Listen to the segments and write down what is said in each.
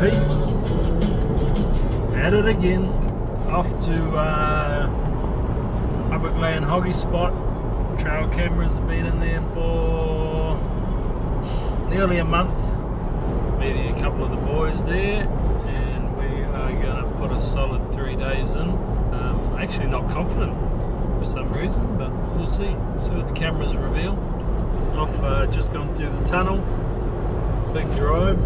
peeps, at it again, off to public land hoggy spot. Trail cameras have been in there for nearly a month, meeting a couple of the boys there, and we are going to put a solid 3 days in. Actually not confident for some reason, but we'll see what the cameras reveal. Off, just gone through the tunnel, big drive.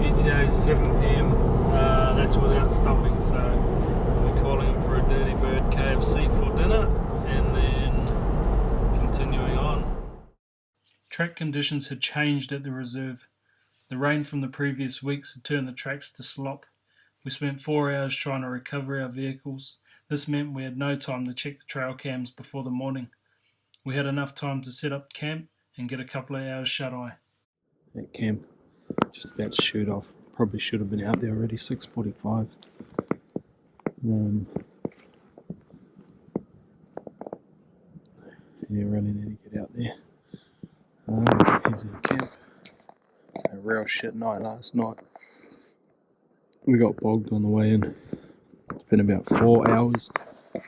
ETA is 7 PM, that's without stopping, so we're calling in for a Dirty Bird KFC for dinner and then continuing on. Track conditions had changed at the reserve. The rain from the previous weeks had turned the tracks to slop. We spent 4 hours trying to recover our vehicles. This meant we had no time to check the trail cams before the morning. We had enough time to set up camp and get a couple of hours shut-eye. At camp, just about to shoot off. Probably should have been out there already, 6:45. Yeah, really need to get out there. Here's our camp. A real shit night last night. We got bogged on the way in. It's been about 4 hours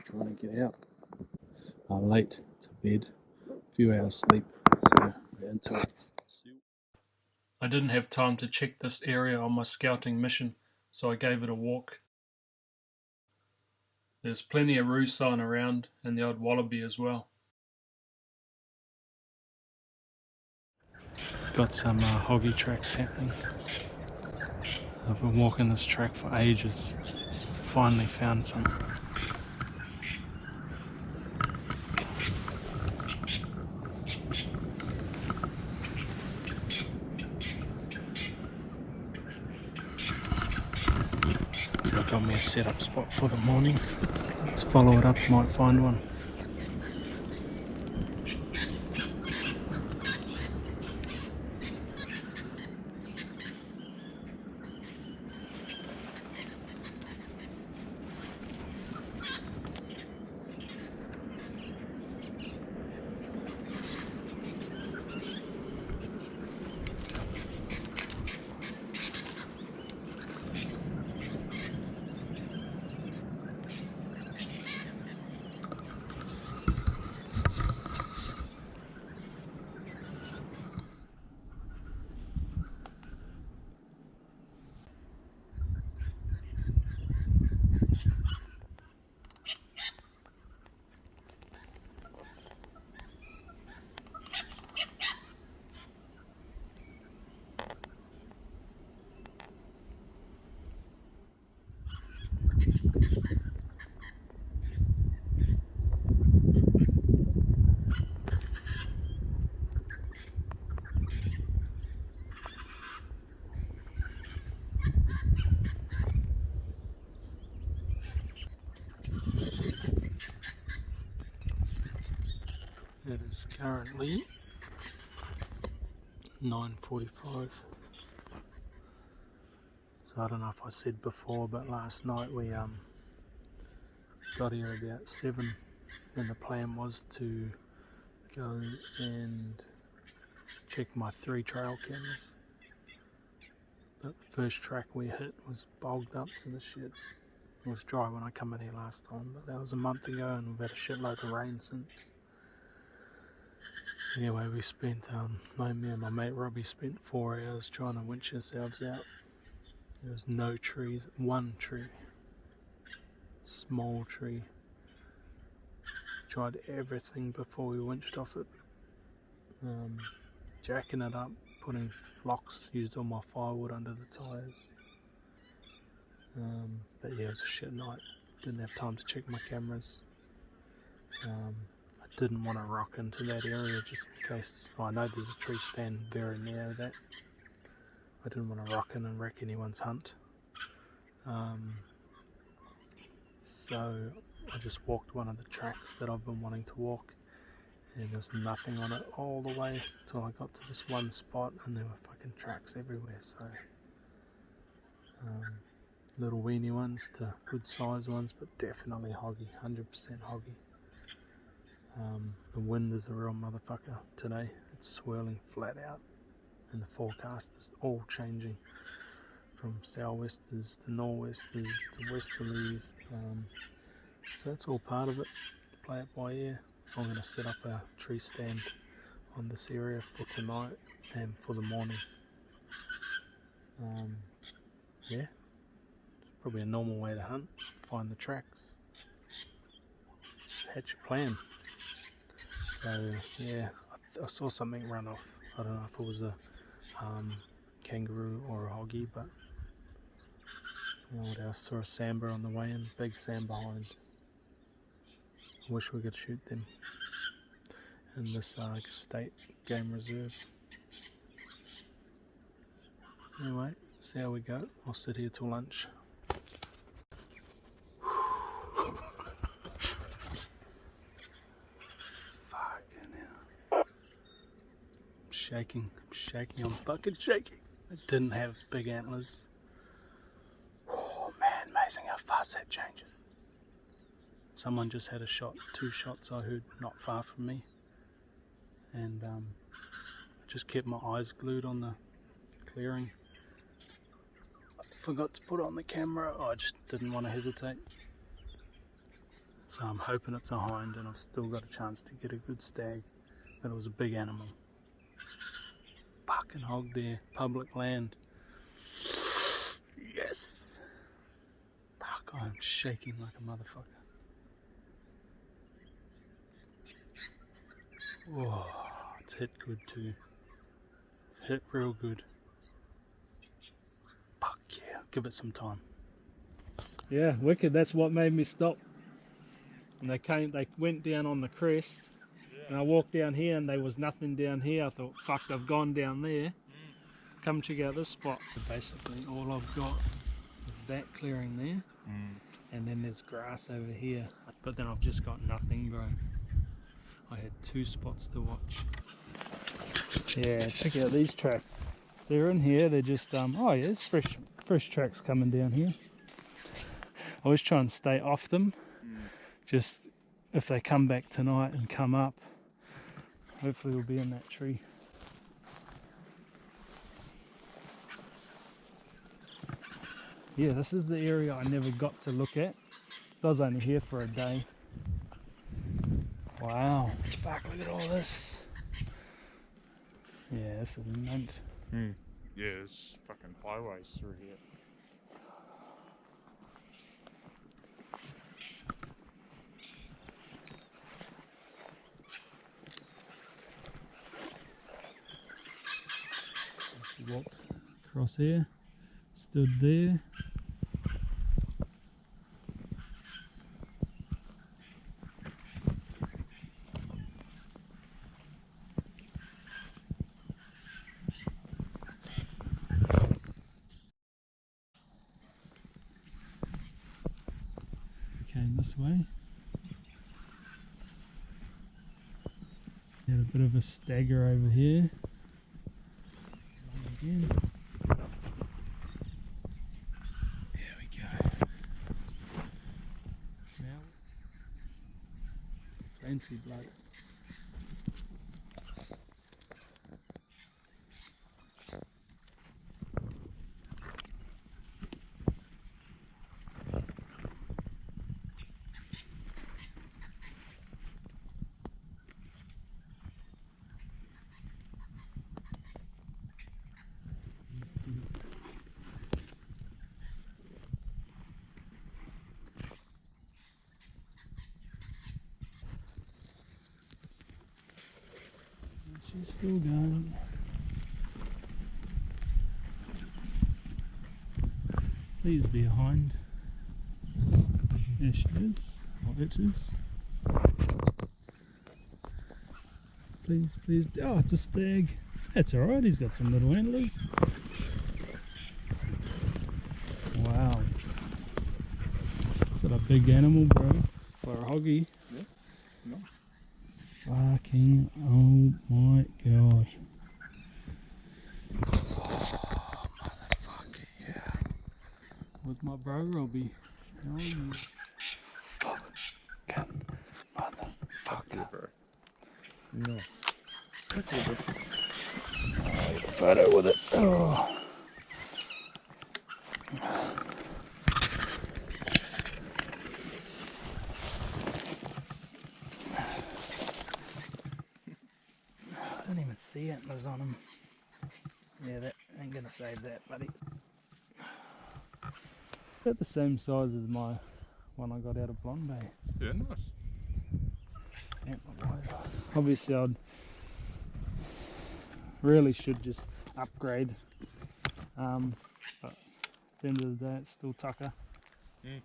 trying to get out. Late to bed, a few hours sleep, so we're into it. I didn't have time to check this area on my scouting mission, so I gave it a walk. There's plenty of roo sign around and the odd wallaby as well. Got some hoggy tracks happening. I've been walking this track for ages. Finally found some. So I got me a setup spot for the morning. Let's follow it up, might find one. It is currently 9:45. So I don't know if I said before, but last night we got here about 7, and the plan was to go and check my 3 trail cameras. But the first track we hit was bogged up to the shit. It was dry when I come in here last time, but that was a month ago and we've had a shitload of rain since. Anyway, we spent, me and my mate Robbie spent 4 hours trying to winch ourselves out. There was no trees, one tree, small tree. Tried everything before we winched off it. Jacking it up, putting blocks, used all my firewood under the tyres. But yeah, it was a shit night. Didn't have time to check my cameras. I didn't want to rock into that area just in case. I know there's a tree stand very near that. I didn't want to rock in and wreck anyone's hunt. So I just walked one of the tracks that I've been wanting to walk, and there was nothing on it all the way until I got to this one spot, and there were fucking tracks everywhere. So little weenie ones to good size ones, but definitely hoggy, 100% hoggy. The wind is a real motherfucker today. It's swirling flat out. and the forecast is all changing from sou'westers to nor'westers to westerlies. So that's all part of it. Play it by ear. I'm going to set up a tree stand on this area for tonight and for the morning. Yeah, probably a normal way to hunt. Find the tracks, hatch a plan. So yeah, I saw something run off. I don't know if it was a kangaroo or a hoggy, but you know what else? Saw a sambar on the way in, big sam behind. I wish we could shoot them in this state game reserve. Anyway, see how we go. I'll sit here till lunch. Fucking hell. I'm shaking, I'm fucking shaking. It didn't have big antlers. Oh man, amazing how fast that changes. Someone just had a shot, 2 shots I heard not far from me. And I just kept my eyes glued on the clearing. I forgot to put it on the camera. I just didn't want to hesitate. So I'm hoping it's a hind and I've still got a chance to get a good stag. But it was a big animal. Fucking hog deer, public land. Yes! Fuck, I'm shaking like a motherfucker. Oh, it's hit good too. It's hit real good. Fuck yeah, give it some time. Yeah, wicked. That's what made me stop. And they went down on the crest. Yeah. And I walked down here and there was nothing down here. I thought, fuck, they've gone down there. Come check out this spot. Basically all I've got is that clearing there. And then there's grass over here. But then I've just got nothing, bro. I had 2 spots to watch. Yeah, check out these tracks. They're in here. They're just oh yeah, it's fresh tracks coming down here. I always try and stay off them. Just if they come back tonight and come up, hopefully we'll be in that tree. Yeah, this is the area I never got to look at. I was only here for a day. Wow, fuck, look at all this. Yeah, this is mint. Yeah, there's fucking highways through here. Walked across here, stood there. Came this way. Had a bit of a stagger over here. Again. There we go. Now, plenty blood. She's still going. Please be a hind. There she is. Or it is. Please, please. Oh, it's a stag. That's alright, he's got some little antlers. Wow. Is that a big animal, bro? For a hoggy. Yeah. No. Fucking, oh my god. Oh, motherfucker, yeah. With my bro Robbie. Oh, you fucking motherfucker. No. photo with it. Oh. I didn't even see antlers on them. Yeah, that ain't gonna save that, buddy. About the same size as my one I got out of Blonde Bay. Yeah, nice. Antler-wise. Obviously, I'd really should just upgrade. But at the end of the day, it's still tucker. Mm.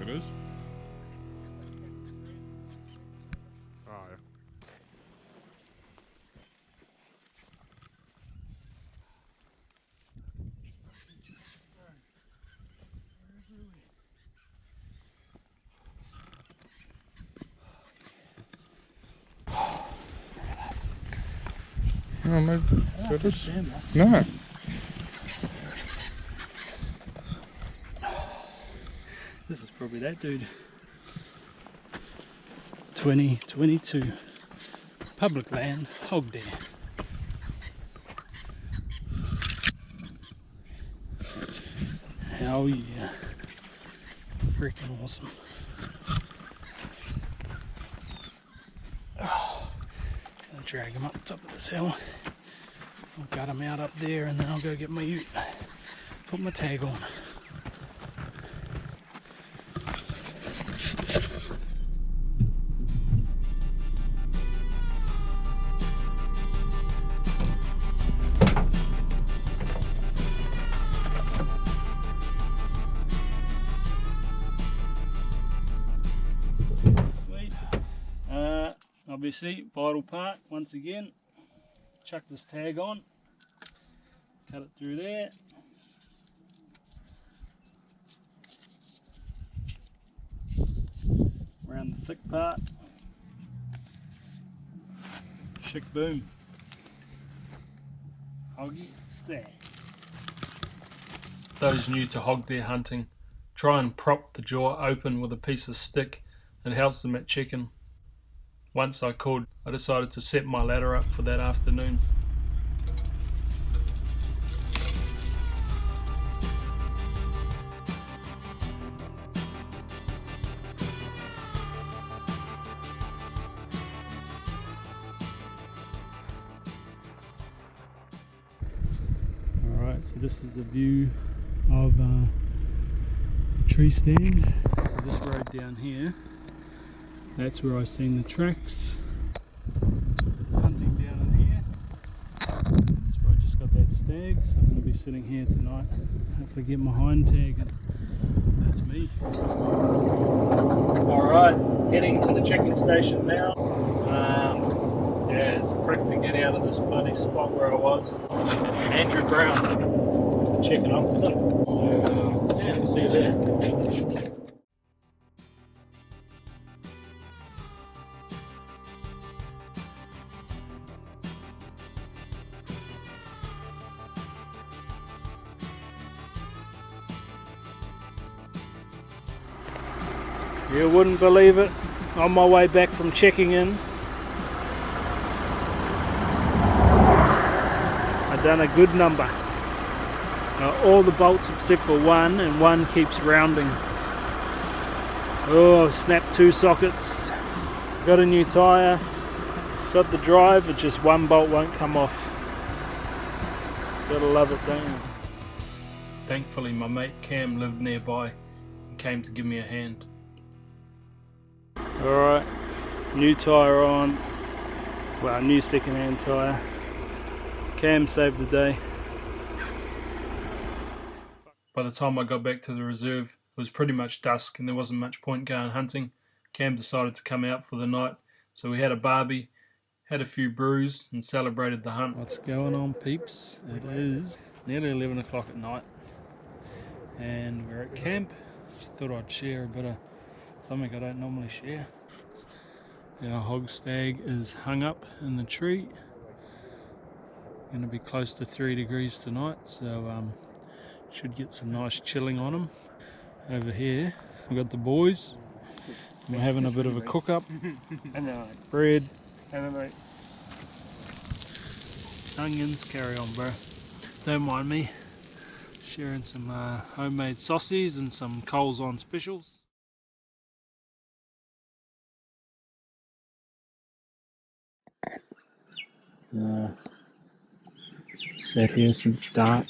It is? Oh, yeah. Oh, no, that is. No. This is probably that dude. 2022. Public land, Hog Deer. Hell yeah. Freaking awesome. Oh, gonna drag him up the top of this hill. I'll gut him out up there and then I'll go get my ute. Put my tag on. Obviously, vital part, once again, chuck this tag on, cut it through there, around the thick part, shick boom, hoggy stag. Those new to hog deer hunting, try and prop the jaw open with a piece of stick. It helps them at chicken. Once I could, I decided to set my ladder up for that afternoon. Alright, so this is the view of the tree stand. So this road down here, that's where I seen the tracks. Hunting down in here. That's where I just got that stag, so I'm going to be sitting here tonight. Hopefully get my hind tag, and that's me. Alright, heading to the checking station now. Yeah, it's a prick to get out of this bloody spot where I was. Andrew Brown is the checking officer. So, yeah, see you there. You wouldn't believe it, on my way back from checking in, I've done a good number. All the bolts except for one, and one keeps rounding. Oh, I've snapped 2 sockets, got a new tyre, got the drive, but just one bolt won't come off. Gotta love it, don't you? Thankfully my mate Cam lived nearby and came to give me a hand. Alright, new tyre on, well, new second-hand tyre. Cam saved the day. By the time I got back to the reserve, it was pretty much dusk and there wasn't much point going hunting. Cam decided to come out for the night, so we had a barbie, had a few brews and celebrated the hunt. What's going on, peeps? It is nearly 11 o'clock at night and we're at camp. Just thought I'd share a bit of something I don't normally share. Our hog stag is hung up in the tree. Going to be close to 3 degrees tonight, so should get some nice chilling on them. Over here we've got the boys. We're having a bit of a cook up. Bread, onions, carry on bro, don't mind me. Sharing some homemade saucies and some Coles on specials. Sat here since dark.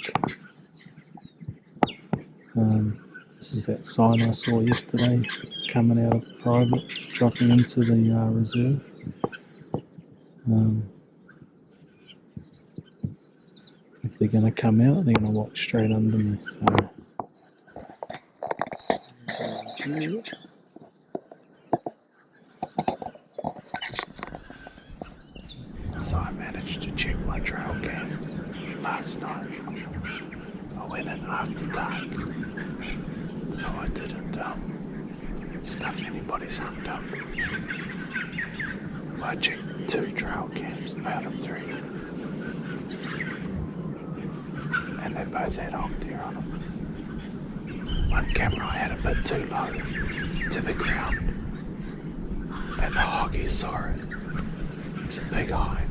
This is that sign I saw yesterday coming out of private, dropping into the reserve. If they're going to come out, they're going to walk straight under me. So I managed to check my trail cams last night. I went in after dark, so I didn't stuff anybody's hunt up. I checked 2 trail cams out of 3, and they both had hog deer on them. One camera I had a bit too low to the ground, and the hoggy saw it. It's a big hind,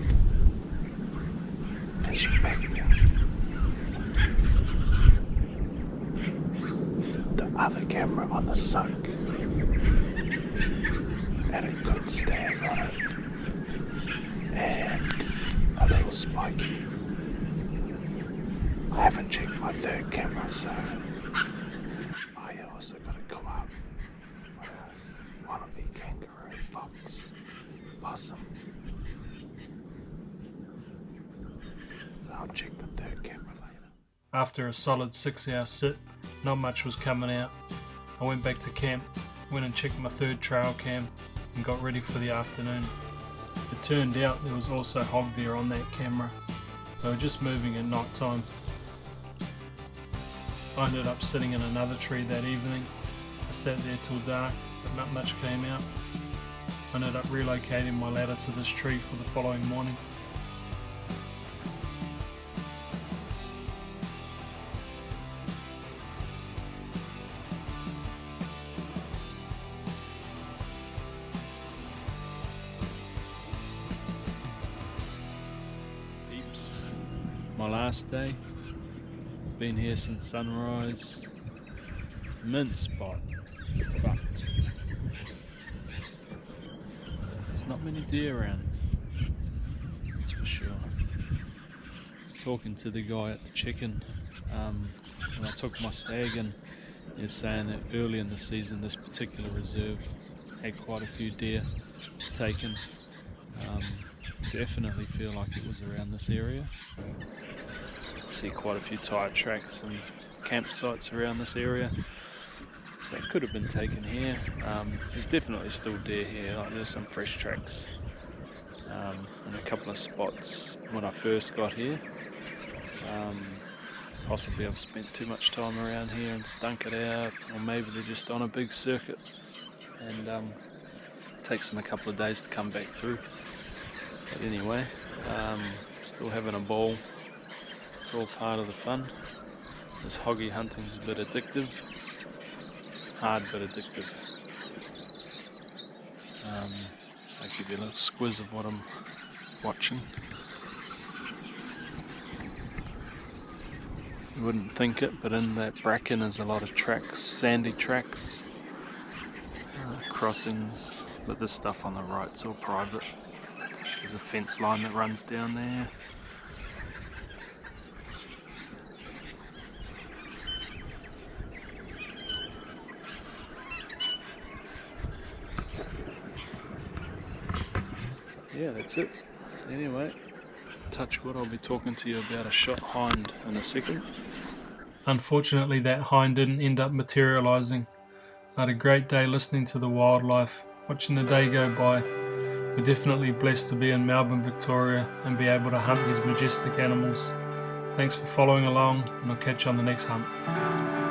and she backed me. The other camera on the soak had a good stag on it and a little spiky. I haven't checked my 3rd camera, so I also got a co-op. What else? Wallaby, kangaroo, fox, possum. So I'll check the 3rd camera later. After a solid 6-hour sit, not much was coming out. I went back to camp, went and checked my 3rd trail cam and got ready for the afternoon. It turned out there was also hog deer on that camera. They were just moving at night time. I ended up sitting in another tree that evening. I sat there till dark, but not much came out. I ended up relocating my ladder to this tree for the following morning. My last day, been here since sunrise. Mint spot, but there's not many deer around, that's for sure. I was talking to the guy at the chicken when I took my stag, and he was saying that early in the season this particular reserve had quite a few deer taken. Definitely feel like it was around this area. See quite a few tire tracks and campsites around this area, so it could have been taken here. There's definitely still deer here. Like, there's some fresh tracks in a couple of spots when I first got here. Possibly I've spent too much time around here and stunk it out, or maybe they're just on a big circuit and it takes them a couple of days to come back through. But anyway, still having a ball. It's all part of the fun. This hoggy hunting's a bit addictive. Hard but addictive. I'll give you a little squiz of what I'm watching. You wouldn't think it, but in that bracken is a lot of tracks, sandy tracks, crossings, but this stuff on the right's all private. There's a fence line that runs down there. Yeah, that's it. Anyway, touch wood, I'll be talking to you about a shot hind in a second. Unfortunately, that hind didn't end up materialising. I had a great day listening to the wildlife, watching the day go by. We're definitely blessed to be in Melbourne, Victoria, and be able to hunt these majestic animals. Thanks for following along, and I'll catch you on the next hunt.